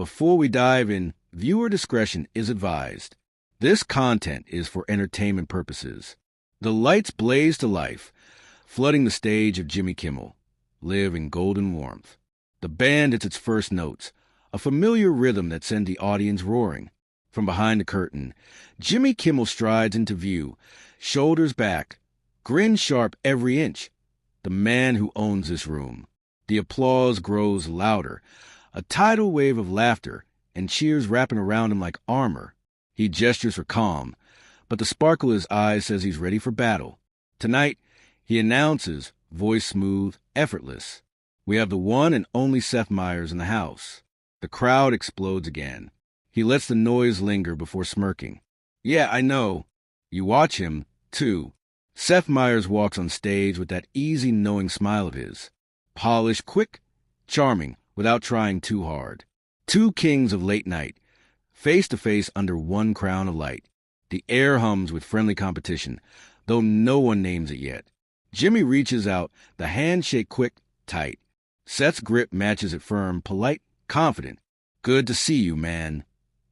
Before we dive in, viewer discretion is advised. This content is for entertainment purposes. The lights blaze to life, flooding the stage of Jimmy Kimmel, live in golden warmth. The band hits its first notes, a familiar rhythm that sends the audience roaring. From behind the curtain, Jimmy Kimmel strides into view, shoulders back, grin sharp every inch. The man who owns this room. The applause grows louder, a tidal wave of laughter, and cheers wrapping around him like armor. He gestures for calm, but the sparkle in his eyes says he's ready for battle. Tonight, he announces, voice smooth, effortless. We have the one and only Seth Meyers in the house. The crowd explodes again. He lets the noise linger before smirking. Yeah, I know. You watch him, too. Seth Meyers walks on stage with that easy, knowing smile of his. Polished, quick, charming, without trying too hard. Two kings of late night, face to face under one crown of light. The air hums with friendly competition, though no one names it yet. Jimmy reaches out, the handshake quick, tight. Seth's grip matches it firm, polite, confident. Good to see you, man,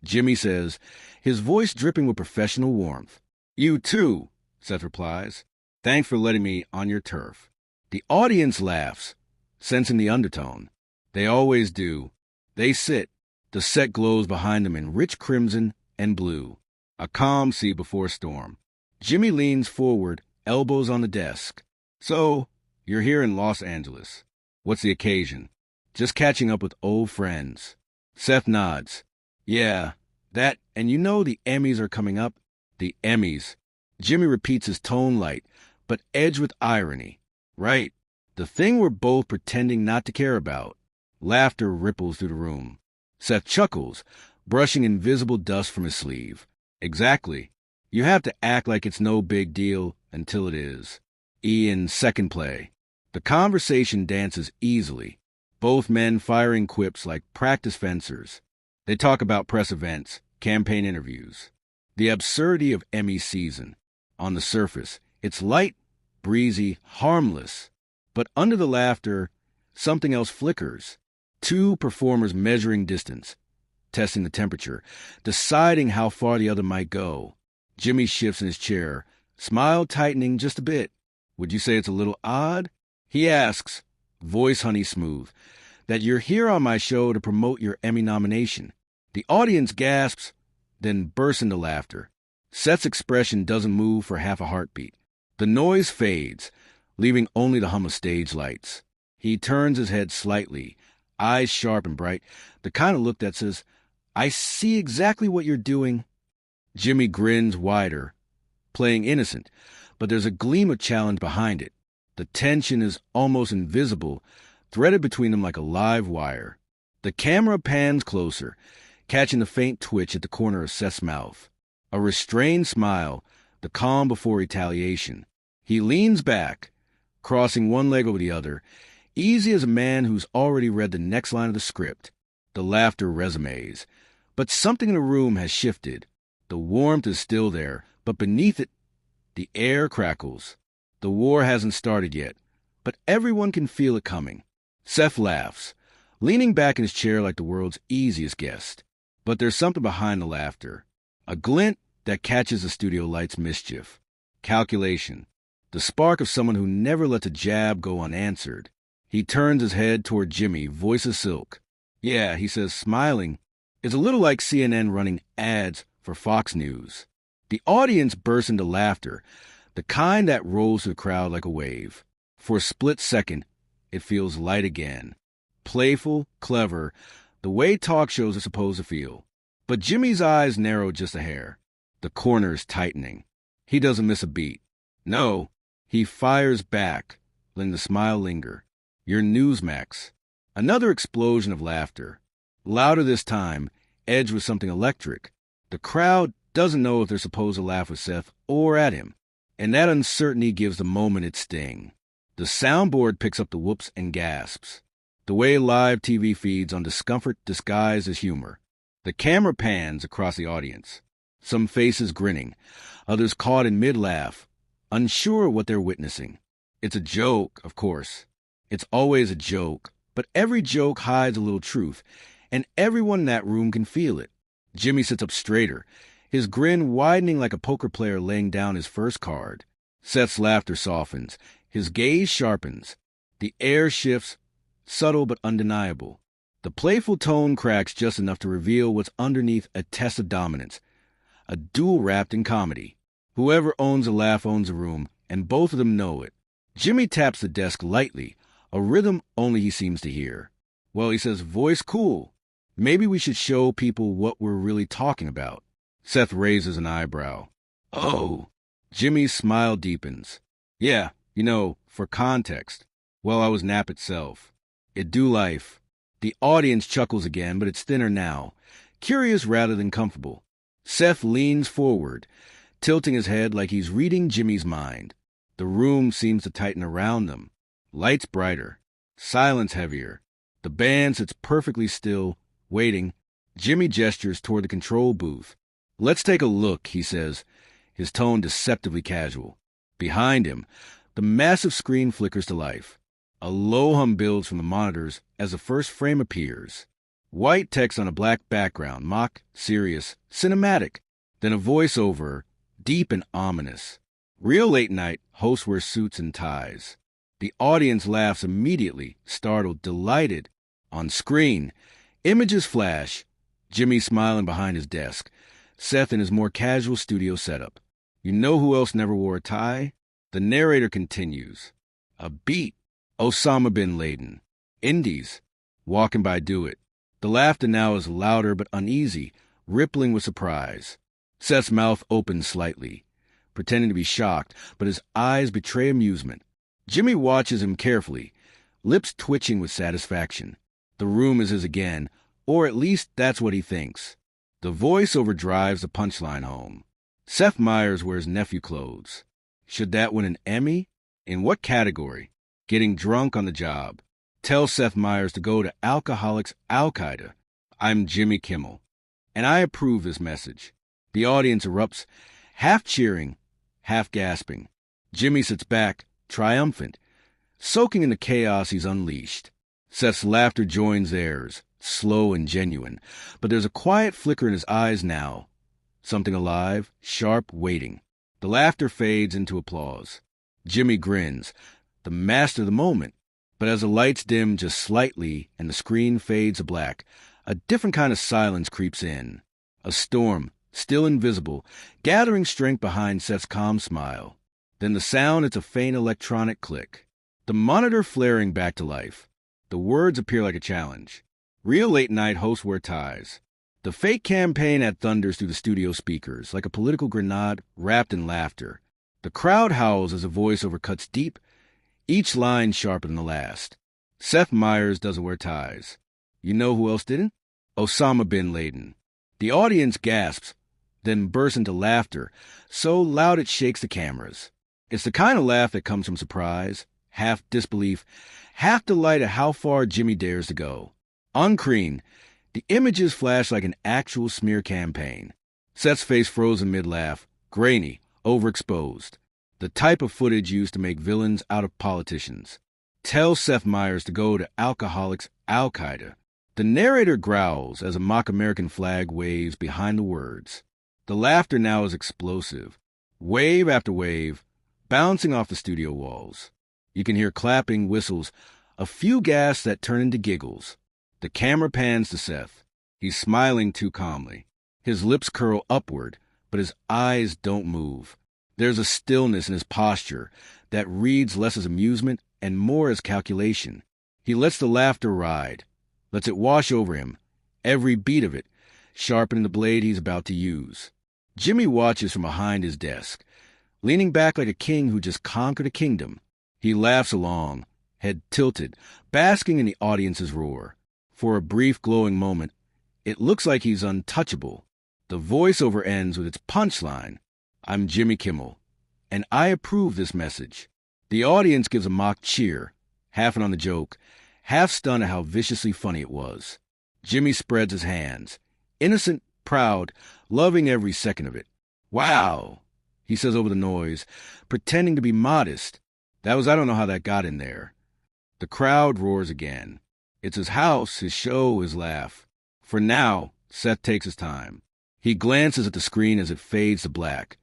Jimmy says, his voice dripping with professional warmth. You too, Seth replies. Thanks for letting me on your turf. The audience laughs, sensing the undertone. They always do. They sit. The set glows behind them in rich crimson and blue. A calm sea before a storm. Jimmy leans forward, elbows on the desk. So, you're here in Los Angeles. What's the occasion? Just catching up with old friends. Seth nods. Yeah, that, and you know the Emmys are coming up? The Emmys. Jimmy repeats his tone light, but edged with irony. Right. The thing we're both pretending not to care about. Laughter ripples through the room. Seth chuckles, brushing invisible dust from his sleeve. Exactly. You have to act like it's no big deal until it is. Ian's second play. The conversation dances easily, both men firing quips like practice fencers. They talk about press events, campaign interviews, the absurdity of Emmy season. On the surface, it's light, breezy, harmless. But under the laughter, something else flickers. Two performers measuring distance, testing the temperature, deciding how far the other might go. Jimmy shifts in his chair, smile tightening just a bit. Would you say it's a little odd? He asks, voice honey smooth, that you're here on my show to promote your Emmy nomination. The audience gasps, then bursts into laughter. Seth's expression doesn't move for half a heartbeat. The noise fades, leaving only the hum of stage lights. He turns his head slightly, eyes sharp and bright, the kind of look that says, I see exactly what you're doing. Jimmy grins wider, playing innocent, but there's a gleam of challenge behind it. The tension is almost invisible, threaded between them like a live wire. The camera pans closer, catching the faint twitch at the corner of Seth's mouth. A restrained smile, the calm before retaliation. He leans back, crossing one leg over the other, easy as a man who's already read the next line of the script. The laughter resumes. But something in the room has shifted. The warmth is still there, but beneath it, the air crackles. The war hasn't started yet, but everyone can feel it coming. Seth laughs, leaning back in his chair like the world's easiest guest. But there's something behind the laughter. A glint that catches the studio light's mischief. Calculation. The spark of someone who never lets a jab go unanswered. He turns his head toward Jimmy, voice of silk. Yeah, he says, smiling. It's a little like CNN running ads for Fox News. The audience bursts into laughter, the kind that rolls through the crowd like a wave. For a split second, it feels light again. Playful, clever, the way talk shows are supposed to feel. But Jimmy's eyes narrow just a hair. The corners tightening. He doesn't miss a beat. No, he fires back, letting the smile linger. You're Newsmax. Another explosion of laughter. Louder this time, edged with something electric. The crowd doesn't know if they're supposed to laugh with Seth or at him. And that uncertainty gives the moment its sting. The soundboard picks up the whoops and gasps. The way live TV feeds on discomfort disguised as humor. The camera pans across the audience. Some faces grinning, others caught in mid-laugh, unsure what they're witnessing. It's a joke, of course. It's always a joke, but every joke hides a little truth, and everyone in that room can feel it. Jimmy sits up straighter, his grin widening like a poker player laying down his first card. Seth's laughter softens, his gaze sharpens. The air shifts, subtle but undeniable. The playful tone cracks just enough to reveal what's underneath a test of dominance, a duel wrapped in comedy. Whoever owns a laugh owns a room, and both of them know it. Jimmy taps the desk lightly, a rhythm only he seems to hear. Well, he says, voice cool. Maybe we should show people what we're really talking about. Seth raises an eyebrow. Oh. Jimmy's smile deepens. Yeah, for context. Well, I was nap itself. It do life. The audience chuckles again, but it's thinner now, curious rather than comfortable. Seth leans forward, tilting his head like he's reading Jimmy's mind. The room seems to tighten around them. Lights brighter, silence heavier. The band sits perfectly still, waiting. Jimmy gestures toward the control booth. Let's take a look, he says, his tone deceptively casual. Behind him, the massive screen flickers to life. A low hum builds from the monitors as the first frame appears. White text on a black background, mock, serious, cinematic. Then a voiceover, deep and ominous. Real late night, hosts wear suits and ties. The audience laughs immediately, startled, delighted. On screen, images flash. Jimmy smiling behind his desk. Seth in his more casual studio setup. You know who else never wore a tie? The narrator continues. A beat. Osama bin Laden. Indies. Walking by Do It. The laughter now is louder but uneasy, rippling with surprise. Seth's mouth opens slightly, pretending to be shocked, but his eyes betray amusement. Jimmy watches him carefully, lips twitching with satisfaction. The room is his again, or at least that's what he thinks. The voiceover drives the punchline home. Seth Meyers wears nephew clothes. Should that win an Emmy? In what category? Getting drunk on the job. Tell Seth Meyers to go to Alcoholics Al-Qaeda. I'm Jimmy Kimmel, and I approve this message. The audience erupts, half cheering, half gasping. Jimmy sits back, triumphant, soaking in the chaos he's unleashed. Seth's laughter joins theirs, slow and genuine, but there's a quiet flicker in his eyes now. Something alive, sharp, waiting. The laughter fades into applause. Jimmy grins, the master of the moment. But as the lights dim just slightly and the screen fades to black, a different kind of silence creeps in. A storm, still invisible, gathering strength behind Seth's calm smile. Then the sound, it's a faint electronic click. The monitor flaring back to life. The words appear like a challenge. Real late night hosts wear ties. The fake campaign ad thunders through the studio speakers, like a political grenade wrapped in laughter. The crowd howls as a voiceover cuts deep, each line sharper than the last. Seth Meyers doesn't wear ties. You know who else didn't? Osama bin Laden. The audience gasps, then bursts into laughter, so loud it shakes the cameras. It's the kind of laugh that comes from surprise, half disbelief, half delight at how far Jimmy dares to go. On screen, the images flash like an actual smear campaign. Seth's face frozen mid-laugh, grainy, overexposed. The type of footage used to make villains out of politicians. Tell Seth Meyers to go to Alcoholics Al-Qaeda. The narrator growls as a mock American flag waves behind the words. The laughter now is explosive, wave after wave, bouncing off the studio walls. You can hear clapping, whistles, a few gasps that turn into giggles. The camera pans to Seth. He's smiling too calmly. His lips curl upward, but his eyes don't move. There's a stillness in his posture that reads less as amusement and more as calculation. He lets the laughter ride, lets it wash over him, every beat of it, sharpening the blade he's about to use. Jimmy watches from behind his desk, leaning back like a king who just conquered a kingdom. He laughs along, head tilted, basking in the audience's roar. For a brief glowing moment, it looks like he's untouchable. The voiceover ends with its punchline. I'm Jimmy Kimmel, and I approve this message. The audience gives a mock cheer, half in on the joke, half stunned at how viciously funny it was. Jimmy spreads his hands, innocent, proud, loving every second of it. Wow, he says over the noise, pretending to be modest. I don't know how that got in there. The crowd roars again. It's his house, his show, his laugh. For now, Seth takes his time. He glances at the screen as it fades to black,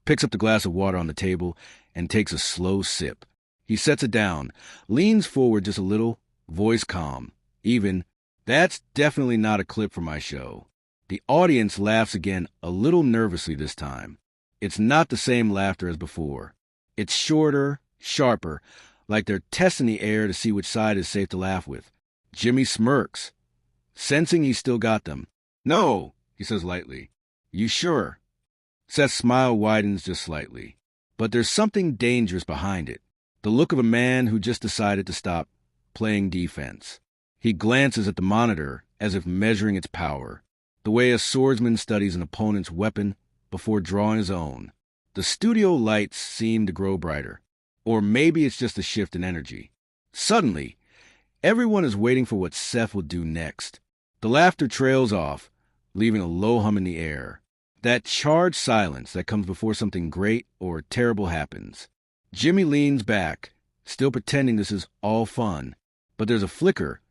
picks up the glass of water on the table, and takes a slow sip. He sets it down, leans forward just a little, voice calm. Even, "That's definitely not a clip from my show." The audience laughs again, a little nervously this time. It's not the same laughter as before. It's shorter, sharper, like they're testing the air to see which side is safe to laugh with. Jimmy smirks, sensing he's still got them. "No," he says lightly. "You sure?" Seth's smile widens just slightly. But there's something dangerous behind it. The look of a man who just decided to stop playing defense. He glances at the monitor as if measuring its power, the way a swordsman studies an opponent's weapon before drawing his own. The studio lights seem to grow brighter. Or maybe it's just a shift in energy. Suddenly, everyone is waiting for what Seth will do next. The laughter trails off, leaving a low hum in the air. That charged silence that comes before something great or terrible happens. Jimmy leans back, still pretending this is all fun. But there's a flicker,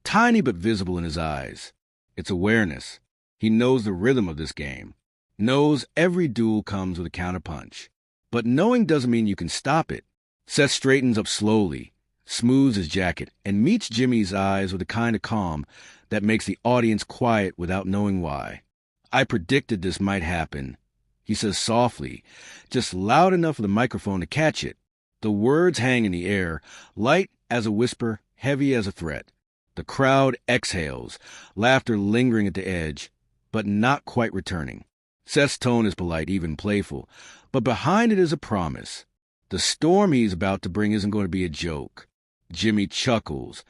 tiny but visible in his eyes. It's awareness. He knows the rhythm of this game. Knows every duel comes with a counterpunch. But knowing doesn't mean you can stop it. Seth straightens up slowly, smooths his jacket, and meets Jimmy's eyes with a kind of calm that makes the audience quiet without knowing why. "I predicted this might happen," he says softly, just loud enough for the microphone to catch it. The words hang in the air, light as a whisper, heavy as a threat. The crowd exhales, laughter lingering at the edge, but not quite returning. Seth's tone is polite, even playful, but behind it is a promise. The storm he's about to bring isn't going to be a joke. Jimmy chuckles,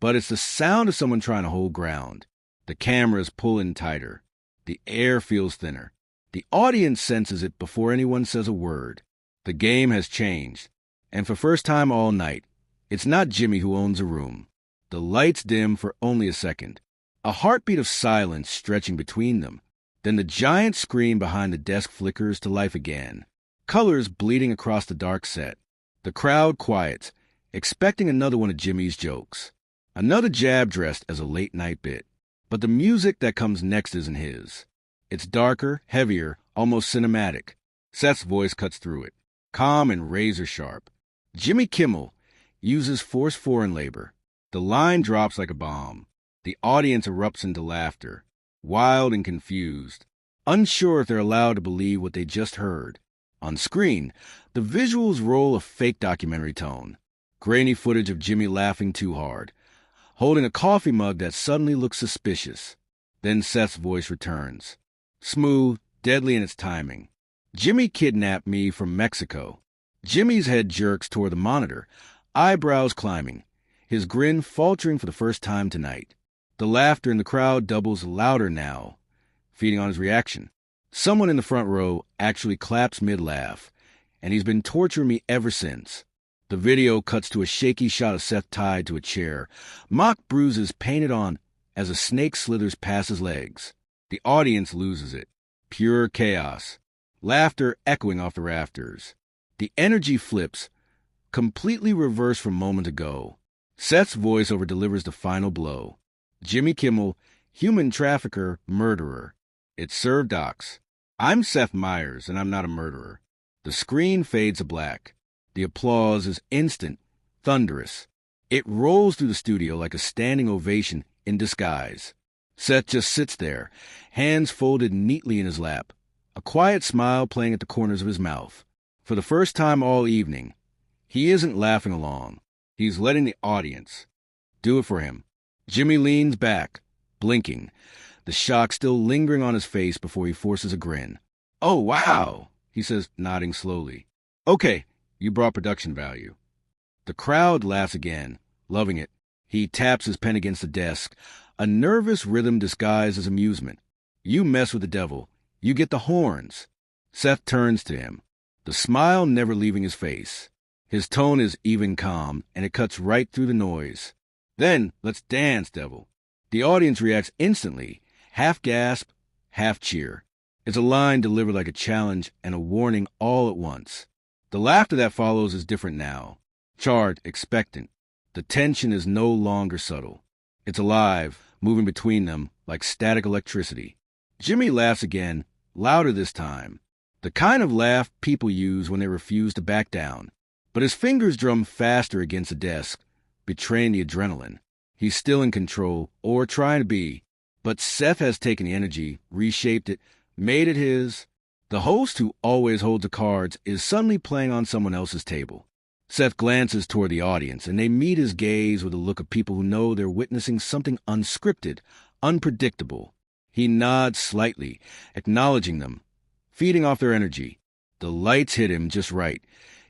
but it's the sound of someone trying to hold ground. The camera's pulling tighter. The air feels thinner. The audience senses it before anyone says a word. The game has changed, and for first time all night, it's not Jimmy who owns the room. The lights dim for only a second. A heartbeat of silence stretching between them. Then the giant screen behind the desk flickers to life again. Colors bleeding across the dark set. The crowd quiets, expecting another one of Jimmy's jokes. Another jab dressed as a late-night bit. But the music that comes next isn't his. It's darker, heavier, almost cinematic. Seth's voice cuts through it, calm and razor-sharp. Jimmy Kimmel uses forced foreign labor. The line drops like a bomb. The audience erupts into laughter, wild and confused, unsure if they're allowed to believe what they just heard. On screen, the visuals roll a fake documentary tone. Grainy footage of Jimmy laughing too hard, holding a coffee mug that suddenly looks suspicious. Then Seth's voice returns, smooth, deadly in its timing. "Jimmy kidnapped me from Mexico." Jimmy's head jerks toward the monitor, eyebrows climbing, his grin faltering for the first time tonight. The laughter in the crowd doubles louder now, feeding on his reaction. Someone in the front row actually claps mid-laugh, and he's been torturing me ever since. The video cuts to a shaky shot of Seth tied to a chair, mock bruises painted on as a snake slithers past his legs. The audience loses it. Pure chaos. Laughter echoing off the rafters. The energy flips, completely reversed from moment ago. Seth's voiceover delivers the final blow. Jimmy Kimmel, human trafficker, murderer. It's served docs. "I'm Seth Meyers, and I'm not a murderer." The screen fades to black. The applause is instant, thunderous. It rolls through the studio like a standing ovation in disguise. Seth just sits there, hands folded neatly in his lap, a quiet smile playing at the corners of his mouth. For the first time all evening, he isn't laughing along. He's letting the audience do it for him. Jimmy leans back, blinking, the shock still lingering on his face before he forces a grin. "Oh, wow," he says, nodding slowly. "Okay, you brought production value." The crowd laughs again, loving it. He taps his pen against the desk, a nervous rhythm disguised as amusement. "You mess with the devil, you get the horns." Seth turns to him, the smile never leaving his face. His tone is even calm, and it cuts right through the noise. "Then, let's dance, devil." The audience reacts instantly, half gasp, half cheer. It's a line delivered like a challenge and a warning all at once. The laughter that follows is different now. Charged, expectant. The tension is no longer subtle. It's alive, moving between them, like static electricity. Jimmy laughs again, louder this time. The kind of laugh people use when they refuse to back down. But his fingers drum faster against the desk, betraying the adrenaline. He's still in control, or trying to be. But Seth has taken the energy, reshaped it, made it his. The host, who always holds the cards, is suddenly playing on someone else's table. Seth glances toward the audience, and they meet his gaze with a look of people who know they're witnessing something unscripted, unpredictable. He nods slightly, acknowledging them, feeding off their energy. The lights hit him just right,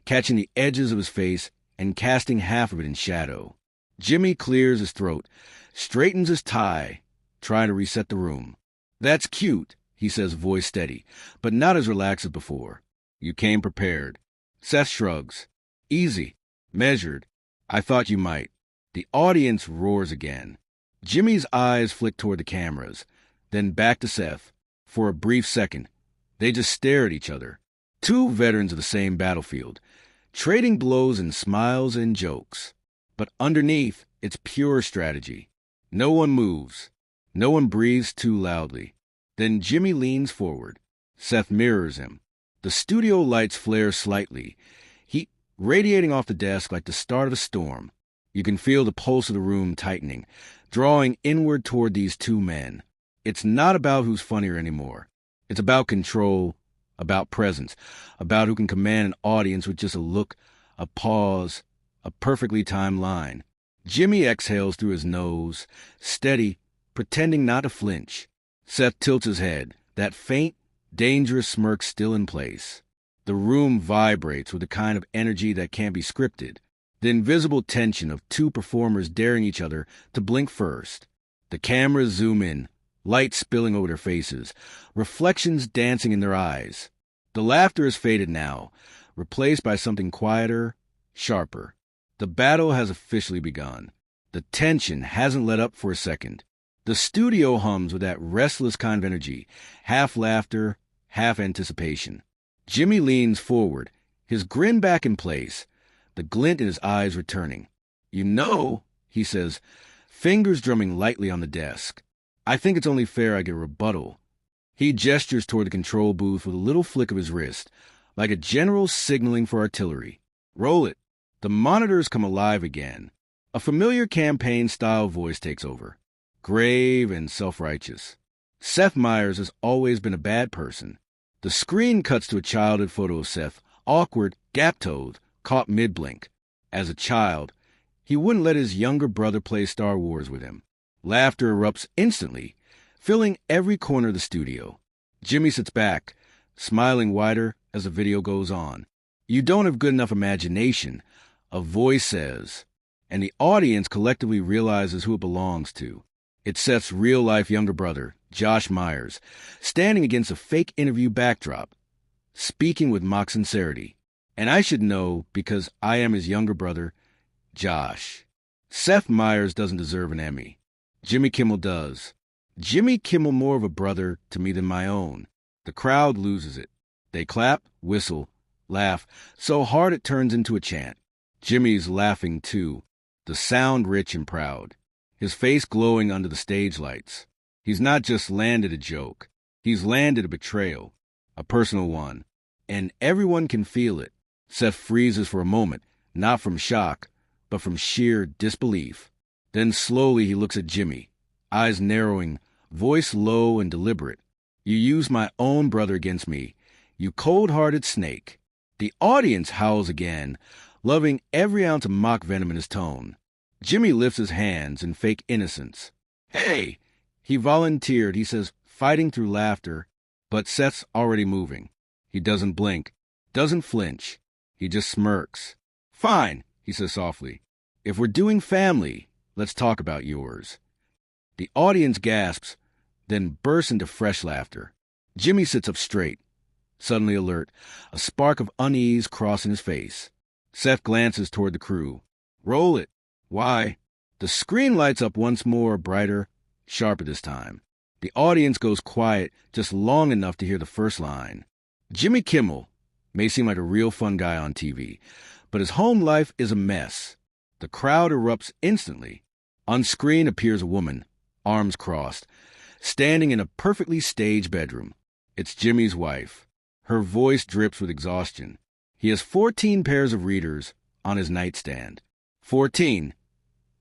catching the edges of his face and casting half of it in shadow. Jimmy clears his throat, straightens his tie, trying to reset the room. "That's cute," he says, voice steady, but not as relaxed as before. "You came prepared." Seth shrugs. "Easy. Measured. I thought you might." The audience roars again. Jimmy's eyes flick toward the cameras, then back to Seth. For a brief second, they just stare at each other. Two veterans of the same battlefield, trading blows and smiles and jokes. But underneath, it's pure strategy. No one moves. No one breathes too loudly. Then Jimmy leans forward. Seth mirrors him. The studio lights flare slightly, heat radiating off the desk like the start of a storm. You can feel the pulse of the room tightening, drawing inward toward these two men. It's not about who's funnier anymore. It's about control, about presence, about who can command an audience with just a look, a pause, a perfectly timed line. Jimmy exhales through his nose, steady, pretending not to flinch. Seth tilts his head, that faint, dangerous smirk still in place. The room vibrates with the kind of energy that can't be scripted, the invisible tension of two performers daring each other to blink first. The cameras zoom in, light spilling over their faces, reflections dancing in their eyes. The laughter has faded now, replaced by something quieter, sharper. The battle has officially begun. The tension hasn't let up for a second. The studio hums with that restless kind of energy, half laughter, half anticipation. Jimmy leans forward, his grin back in place, the glint in his eyes returning. "You know," he says, fingers drumming lightly on the desk, "I think it's only fair I get a rebuttal." He gestures toward the control booth with a little flick of his wrist, like a general signaling for artillery. "Roll it." The monitors come alive again. A familiar campaign-style voice takes over, grave and self-righteous. Seth Meyers has always been a bad person. The screen cuts to a childhood photo of Seth, awkward, gap-toed, caught mid-blink. As a child, he wouldn't let his younger brother play Star Wars with him. Laughter erupts instantly, filling every corner of the studio. Jimmy sits back, smiling wider as the video goes on. "You don't have good enough imagination," a voice says, and the audience collectively realizes who it belongs to. It's Seth's real-life younger brother, Josh Meyers, standing against a fake interview backdrop, speaking with mock sincerity. And I should know because I am his younger brother, Josh. Seth Meyers doesn't deserve an Emmy. Jimmy Kimmel does. Jimmy Kimmel more of a brother to me than my own. The crowd loses it. They clap, whistle, laugh, so hard it turns into a chant. Jimmy's laughing too, the sound rich and proud, his face glowing under the stage lights. He's not just landed a joke. He's landed a betrayal, a personal one. And everyone can feel it. Seth freezes for a moment, not from shock, but from sheer disbelief. Then slowly he looks at Jimmy, eyes narrowing, voice low and deliberate. "You used my own brother against me, you cold-hearted snake." The audience howls again, loving every ounce of mock venom in his tone. Jimmy lifts his hands in fake innocence. "Hey!" He volunteered, he says, fighting through laughter, but Seth's already moving. He doesn't blink, doesn't flinch. He just smirks. "Fine," he says softly. "If we're doing family, let's talk about yours." The audience gasps, then bursts into fresh laughter. Jimmy sits up straight, suddenly alert, a spark of unease crossing his face. Seth glances toward the crew. "Roll it." "Why?" The screen lights up once more, brighter, sharper this time. The audience goes quiet just long enough to hear the first line. Jimmy Kimmel may seem like a real fun guy on TV, but his home life is a mess. The crowd erupts instantly. On screen appears a woman, arms crossed, standing in a perfectly staged bedroom. It's Jimmy's wife. Her voice drips with exhaustion. He has 14 pairs of readers on his nightstand. 14.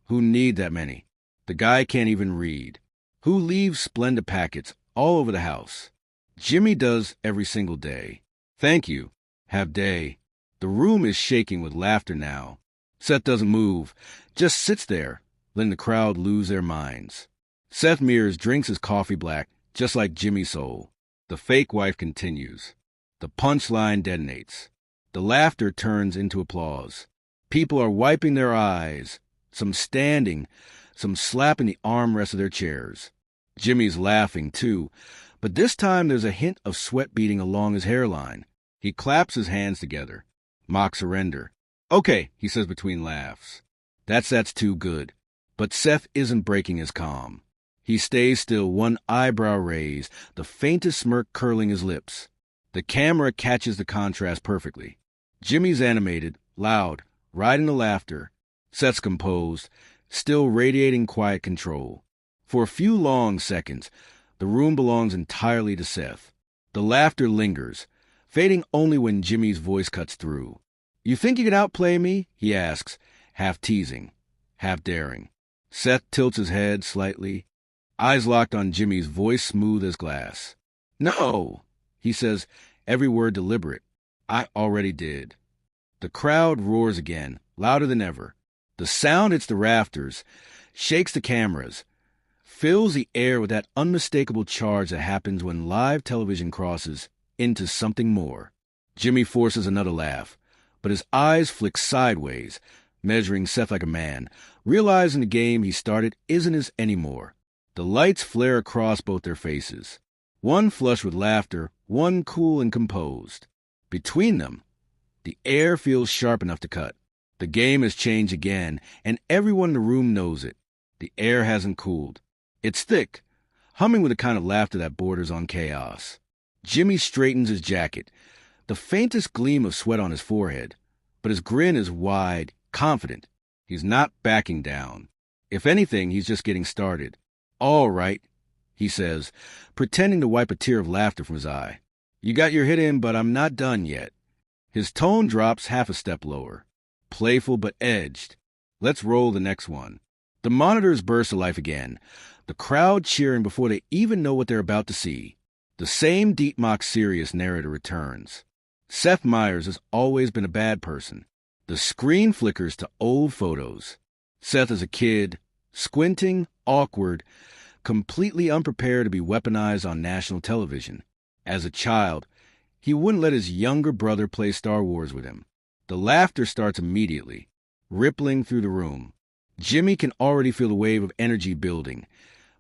Who need that many? The guy can't even read. Who leaves Splenda packets all over the house? Jimmy does every single day. Thank you. Have day. The room is shaking with laughter now. Seth doesn't move, just sits there, letting the crowd lose their minds. Seth Meyers drinks his coffee black, just like Jimmy's soul. The fake wife continues. The punchline detonates. The laughter turns into applause. People are wiping their eyes, some standing, some slapping the armrests of their chairs. Jimmy's laughing, too, but this time there's a hint of sweat beading along his hairline. He claps his hands together. Mock surrender. Okay, he says between laughs. That's too good. But Seth isn't breaking his calm. He stays still, one eyebrow raised, the faintest smirk curling his lips. The camera catches the contrast perfectly. Jimmy's animated, loud, riding the laughter. Seth's composed, still radiating quiet control. For a few long seconds, the room belongs entirely to Seth. The laughter lingers, fading only when Jimmy's voice cuts through. You think you can outplay me? He asks, half teasing, half daring. Seth tilts his head slightly, eyes locked on Jimmy's, voice smooth as glass. No, he says, every word deliberate. I already did. The crowd roars again, louder than ever. The sound hits the rafters, shakes the cameras, fills the air with that unmistakable charge that happens when live television crosses into something more. Jimmy forces another laugh, but his eyes flick sideways, measuring Seth like a man, realizing the game he started isn't his anymore. The lights flare across both their faces, one flush with laughter, one cool and composed. Between them, the air feels sharp enough to cut. The game has changed again, and everyone in the room knows it. The air hasn't cooled. It's thick, humming with the kind of laughter that borders on chaos. Jimmy straightens his jacket, the faintest gleam of sweat on his forehead, but his grin is wide, confident. He's not backing down. If anything, he's just getting started. All right, he says, pretending to wipe a tear of laughter from his eye. You got your hit in, but I'm not done yet. His tone drops half a step lower. Playful but edged. Let's roll the next one. The monitors burst to life again, the crowd cheering before they even know what they're about to see. The same deep mock serious narrator returns. Seth Meyers has always been a bad person. The screen flickers to old photos. Seth as a kid, squinting, awkward, completely unprepared to be weaponized on national television. As a child, he wouldn't let his younger brother play Star Wars with him. The laughter starts immediately, rippling through the room. Jimmy can already feel the wave of energy building,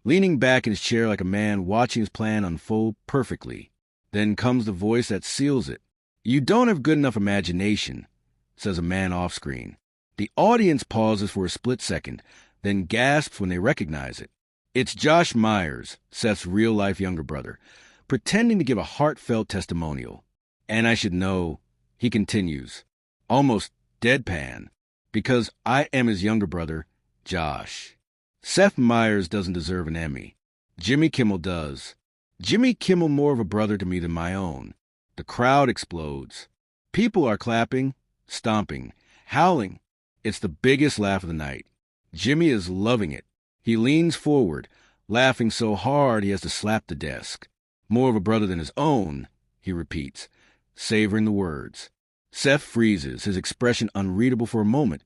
leaning back in his chair like a man watching his plan unfold perfectly. Then comes the voice that seals it. You don't have good enough imagination, says a man off-screen. The audience pauses for a split second, then gasps when they recognize it. It's Josh Myers, Seth's real-life younger brother, pretending to give a heartfelt testimonial. And I should know, he continues, almost deadpan, because I am his younger brother, Josh. Seth Meyers doesn't deserve an Emmy. Jimmy Kimmel does. Jimmy Kimmel more of a brother to me than my own. The crowd explodes. People are clapping, stomping, howling. It's the biggest laugh of the night. Jimmy is loving it. He leans forward, laughing so hard he has to slap the desk. More of a brother than his own, he repeats, savoring the words. Seth freezes, his expression unreadable for a moment,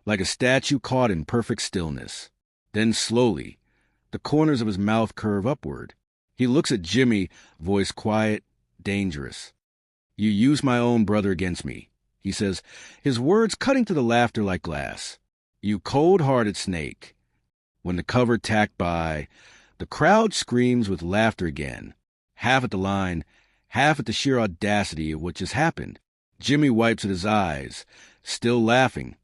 like a statue caught in perfect stillness. Then slowly, the corners of his mouth curve upward. He looks at Jimmy, voice quiet, dangerous. You use my own brother against me, he says, his words cutting to the laughter like glass. You cold-hearted snake. When the cover tacked by, the crowd screams with laughter again, half at the line, half at the sheer audacity of what just happened. Jimmy wipes at his eyes, still laughing,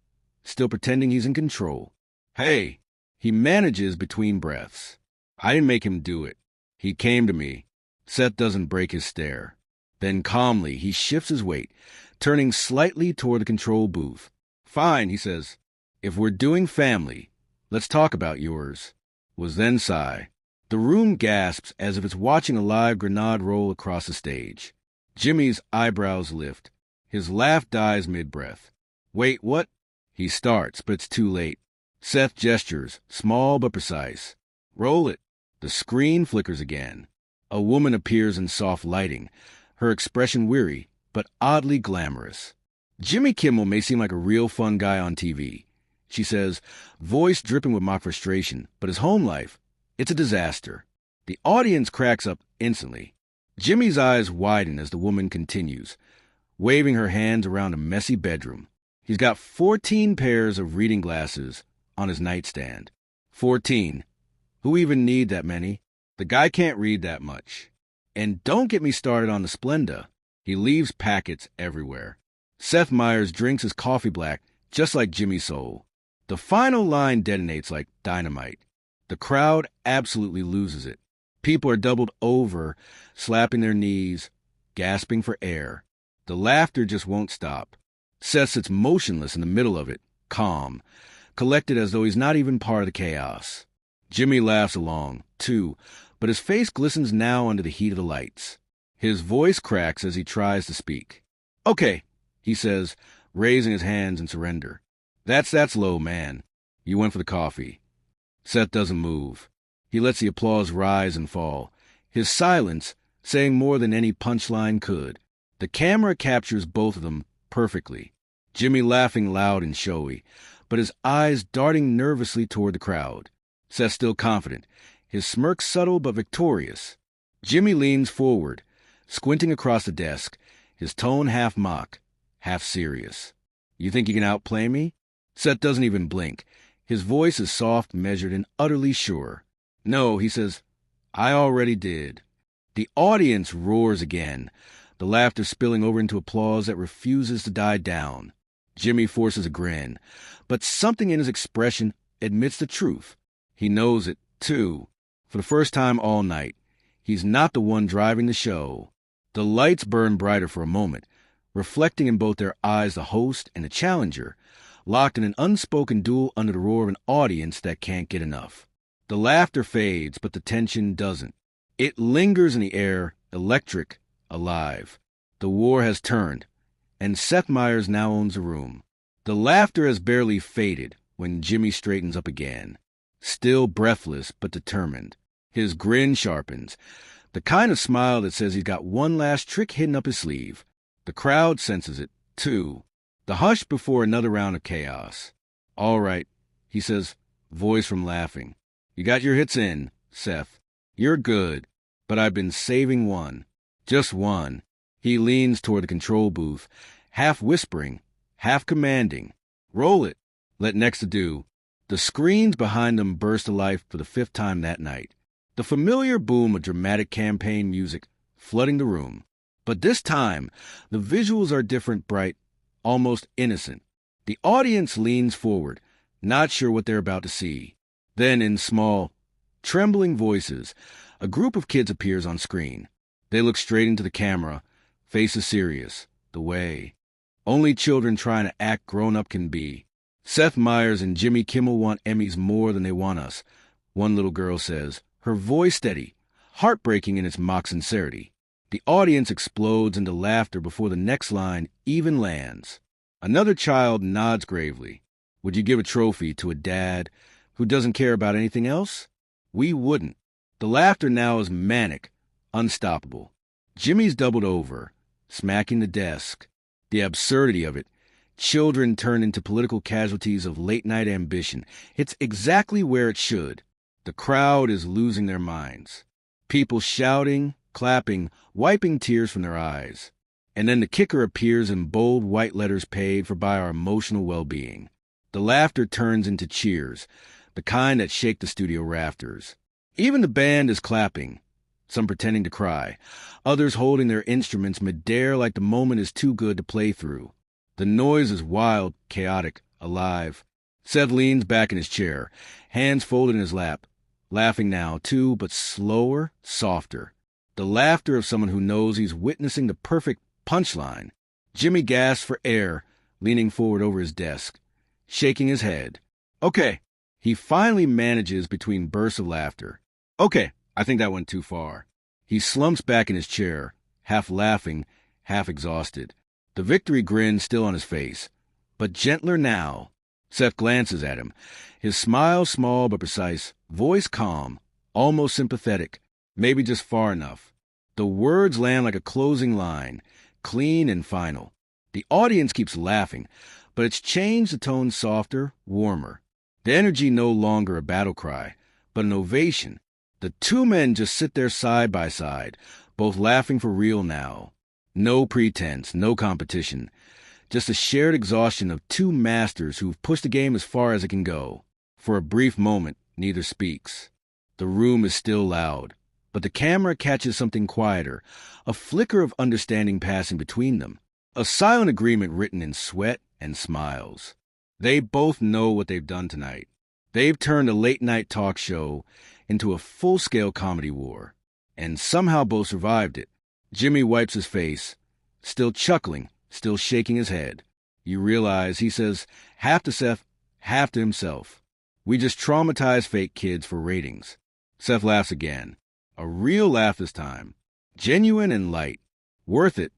still pretending he's in control. Hey, he manages between breaths. I didn't make him do it. He came to me. Seth doesn't break his stare. Then calmly, he shifts his weight, turning slightly toward the control booth. Fine, he says. If we're doing family, let's talk about yours. Was then sigh. The room gasps as if it's watching a live grenade roll across the stage. Jimmy's eyebrows lift. His laugh dies mid-breath. Wait, what? He starts, but it's too late. Seth gestures, small but precise. Roll it. The screen flickers again. A woman appears in soft lighting, her expression weary, but oddly glamorous. Jimmy Kimmel may seem like a real fun guy on TV, she says, voice dripping with mock frustration, but his home life, it's a disaster. The audience cracks up instantly. Jimmy's eyes widen as the woman continues, waving her hands around a messy bedroom. He's got 14 pairs of reading glasses on his nightstand. 14. Who even need that many? The guy can't read that much. And don't get me started on the Splenda. He leaves packets everywhere. Seth Meyers drinks his coffee black, just like Jimmy's soul. The final line detonates like dynamite. The crowd absolutely loses it. People are doubled over, slapping their knees, gasping for air. The laughter just won't stop. Seth sits motionless in the middle of it, calm, collected as though he's not even part of the chaos. Jimmy laughs along, too, but his face glistens now under the heat of the lights. His voice cracks as he tries to speak. Okay, he says, raising his hands in surrender. That's low, man. You went for the coffee. Seth doesn't move. He lets the applause rise and fall, his silence saying more than any punchline could. The camera captures both of them perfectly. Jimmy laughing loud and showy, but his eyes darting nervously toward the crowd. Seth still confident, his smirk subtle but victorious. Jimmy leans forward, squinting across the desk, his tone half mock, half serious. You think you can outplay me? Seth doesn't even blink. His voice is soft, measured, and utterly sure. No, he says, I already did. The audience roars again, the laughter spilling over into applause that refuses to die down. Jimmy forces a grin, but something in his expression admits the truth. He knows it, too. For the first time all night, he's not the one driving the show. The lights burn brighter for a moment, reflecting in both their eyes the host and the challenger, locked in an unspoken duel under the roar of an audience that can't get enough. The laughter fades, but the tension doesn't. It lingers in the air, electric, alive. The war has turned, and Seth Meyers now owns the room. The laughter has barely faded when Jimmy straightens up again, still breathless but determined. His grin sharpens, the kind of smile that says he's got one last trick hidden up his sleeve. The crowd senses it, too. The hush before another round of chaos. All right, he says, voice from laughing. You got your hits in, Seth. You're good, but I've been saving one. Just one. He leans toward the control booth, half whispering, half commanding. Roll it. Let next to do. The screens behind them burst to life for the 5th time that night. The familiar boom of dramatic campaign music flooding the room. But this time, the visuals are different, bright, almost innocent. The audience leans forward, not sure what they're about to see. Then, in small, trembling voices, a group of kids appears on screen. They look straight into the camera, faces serious, the way only children trying to act grown-up can be. Seth Meyers and Jimmy Kimmel want Emmys more than they want us, one little girl says, her voice steady, heartbreaking in its mock sincerity. The audience explodes into laughter before the next line even lands. Another child nods gravely. Would you give a trophy to a dad who doesn't care about anything else? We wouldn't. The laughter now is manic, unstoppable. Jimmy's doubled over, smacking the desk. The absurdity of it. Children turn into political casualties of late-night ambition. It's exactly where it should. The crowd is losing their minds. People shouting, clapping, wiping tears from their eyes. And then the kicker appears in bold white letters paid for by our emotional well-being. The laughter turns into cheers, the kind that shake the studio rafters. Even the band is clapping, some pretending to cry, others holding their instruments mid-air like the moment is too good to play through. The noise is wild, chaotic, alive. Seth leans back in his chair, hands folded in his lap, laughing now, too, but slower, softer. The laughter of someone who knows he's witnessing the perfect punchline. Jimmy gasps for air, leaning forward over his desk, shaking his head. Okay. He finally manages between bursts of laughter. Okay, I think that went too far. He slumps back in his chair, half laughing, half exhausted. The victory grin still on his face, but gentler now. Seth glances at him, his smile small but precise, voice calm, almost sympathetic, maybe just far enough. The words land like a closing line, clean and final. The audience keeps laughing, but it's changed the tone softer, warmer. The energy no longer a battle cry, but an ovation. The two men just sit there side by side, both laughing for real now. No pretense, no competition. Just a shared exhaustion of two masters who've pushed the game as far as it can go. For a brief moment, neither speaks. The room is still loud, but the camera catches something quieter, a flicker of understanding passing between them, a silent agreement written in sweat and smiles. They both know what they've done tonight. They've turned a late-night talk show into a full-scale comedy war, and somehow both survived it. Jimmy wipes his face, still chuckling, still shaking his head. You realize he says half to Seth, half to himself. We just traumatized fake kids for ratings. Seth laughs again. A real laugh this time. Genuine and light. Worth it,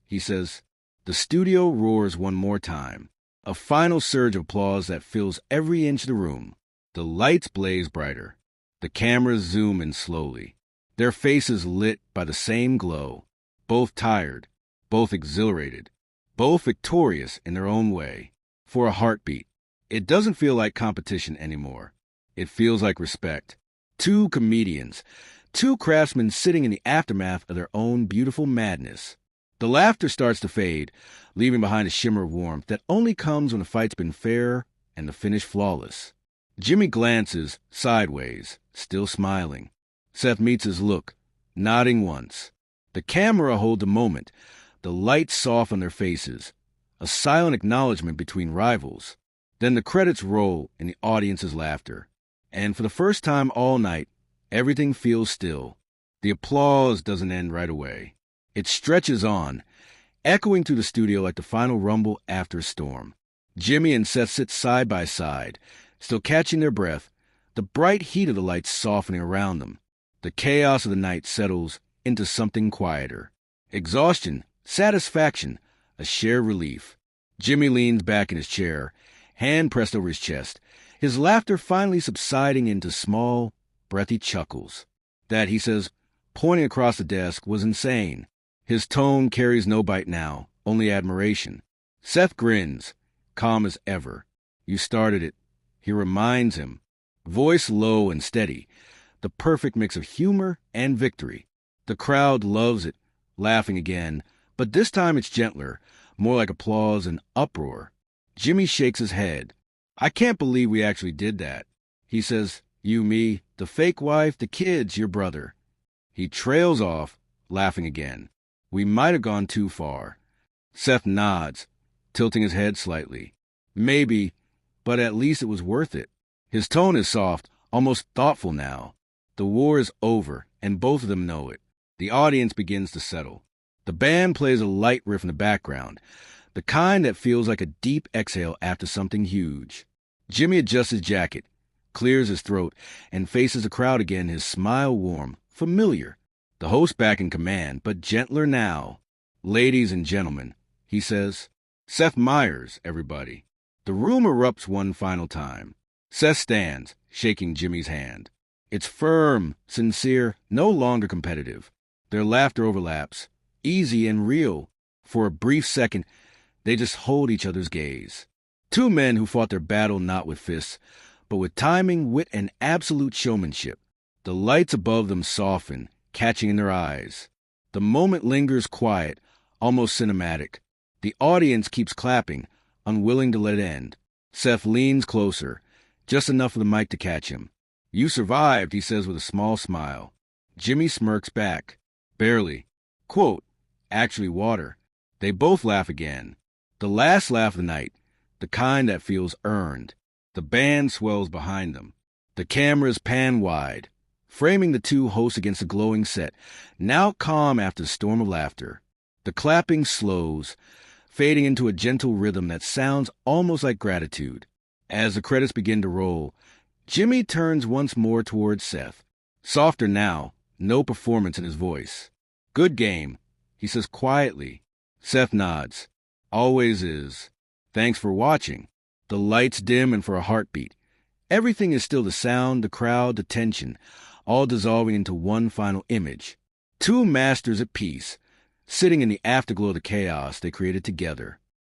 he says. The studio roars one more time. A final surge of applause that fills every inch of the room. The lights blaze brighter. The cameras zoom in slowly. Their faces lit by the same glow. Both tired, both exhilarated, both victorious in their own way. For a heartbeat, it doesn't feel like competition anymore. It feels like respect. Two comedians, two craftsmen sitting in the aftermath of their own beautiful madness. The laughter starts to fade, leaving behind a shimmer of warmth that only comes when the fight's been fair and the finish flawless. Jimmy glances sideways, still smiling. Seth meets his look, nodding once. The camera holds a moment, the lights soft on their faces, a silent acknowledgement between rivals. Then the credits roll in the audience's laughter. And for the first time all night, everything feels still. The applause doesn't end right away. It stretches on, echoing through the studio like the final rumble after a storm. Jimmy and Seth sit side by side, still catching their breath, the bright heat of the lights softening around them. The chaos of the night settles into something quieter. Exhaustion, satisfaction, a shared relief. Jimmy leans back in his chair, hand pressed over his chest, his laughter finally subsiding into small, breathy chuckles. That, he says, pointing across the desk, was insane. His tone carries no bite now, only admiration. Seth grins, calm as ever. You started it. He reminds him. Voice low and steady, the perfect mix of humor and victory. The crowd loves it, laughing again, but this time it's gentler, more like applause and uproar. Jimmy shakes his head. I can't believe we actually did that. He says, you, me, the fake wife, the kids, your brother. He trails off, laughing again. We might have gone too far. Seth nods, tilting his head slightly. Maybe, but at least it was worth it. His tone is soft, almost thoughtful now. The war is over, and both of them know it. The audience begins to settle. The band plays a light riff in the background, the kind that feels like a deep exhale after something huge. Jimmy adjusts his jacket, clears his throat, and faces the crowd again, his smile warm, familiar. The host back in command, but gentler now. Ladies and gentlemen, he says. Seth Meyers, everybody. The room erupts one final time. Seth stands, shaking Jimmy's hand. It's firm, sincere, no longer competitive. Their laughter overlaps, easy and real. For a brief second, they just hold each other's gaze. Two men who fought their battle not with fists, but with timing, wit, and absolute showmanship. The lights above them soften, catching in their eyes. The moment lingers quiet, almost cinematic. The audience keeps clapping, unwilling to let it end. Seth leans closer, just enough for the mic to catch him. You survived, he says with a small smile. Jimmy smirks back. Barely. Quote, actually water. They both laugh again. The last laugh of the night, the kind that feels earned. The band swells behind them. The cameras pan wide, framing the two hosts against the glowing set, now calm after the storm of laughter. The clapping slows, fading into a gentle rhythm that sounds almost like gratitude. As the credits begin to roll, Jimmy turns once more towards Seth. Softer now, no performance in his voice. Good game, he says quietly. Seth nods. Always is. Thanks for watching. The lights dim and for a heartbeat. Everything is still the sound, the crowd, the tension, all dissolving into one final image. Two masters at peace, sitting in the afterglow of the chaos they created together.